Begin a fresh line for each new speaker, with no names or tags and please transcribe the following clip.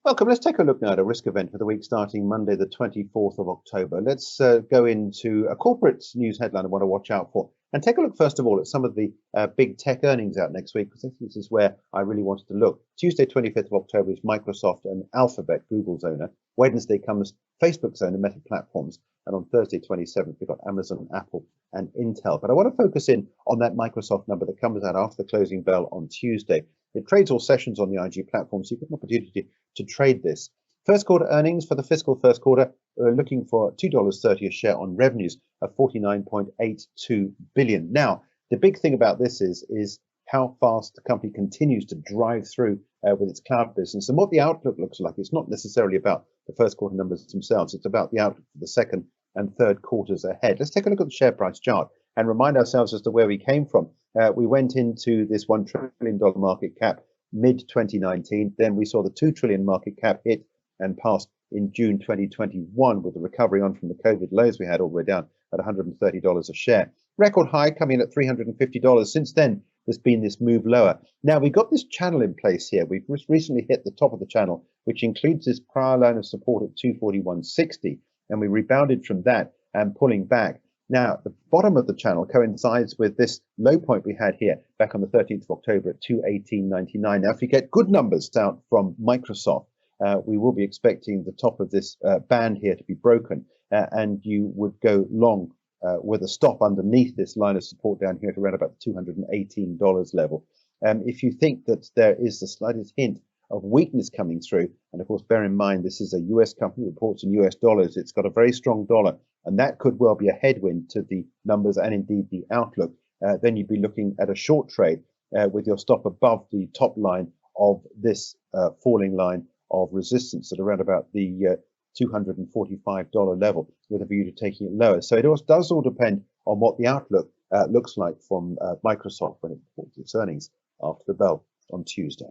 Welcome. Let's take a look now at a risk event for the week starting Monday, the 24th of October. Let's go into a corporate news headline I want to watch out for. And take a look, first of all, at some of the big tech earnings out next week, because I think this is where I really wanted to look. Tuesday, 25th of October is Microsoft and Alphabet, Google's owner. Wednesday comes Facebook's owner, Meta Platforms. And on Thursday, 27th, we've got Amazon, Apple, and Intel. But I want to focus in on that Microsoft number that comes out after the closing bell on Tuesday. It trades all sessions on the IG platform, so you've got an opportunity to trade this. First quarter earnings for the fiscal first quarter, we're looking for $2.30 a share on revenues of 49.82 billion. Now, the big thing about this is how fast the company continues to drive through with its cloud business and what the outlook looks like. It's not necessarily about the first quarter numbers themselves. It's about the outlook for the second and third quarters ahead. Let's take a look at the share price chart and remind ourselves as to where we came from. We went into this $1 trillion market cap mid-2019. Then we saw the 2 trillion market cap hit and passed in June 2021 with the recovery on from the COVID lows we had all the way down at $130 a share. Record high coming in at $350. Since then, there's been this move lower. Now, we've got this channel in place here. We've recently hit the top of the channel, which includes this prior line of support at 241.60, and we rebounded from that and pulling back. Now, the bottom of the channel coincides with this low point we had here back on the 13th of October at 218.99. Now, if we get good numbers out from Microsoft, we will be expecting the top of this band here to be broken, and you would go long with a stop underneath this line of support down here at around about the $218 level. If you think that there is the slightest hint of weakness coming through, and of course, bear in mind, this is a US company, reports in US dollars, it's got a very strong dollar, and that could well be a headwind to the numbers and indeed the outlook. Then you'd be looking at a short trade with your stop above the top line of this falling line of resistance at around about the $245 level with a view to taking it lower. So it does all depend on what the outlook looks like from Microsoft when it reports its earnings after the bell on Tuesday.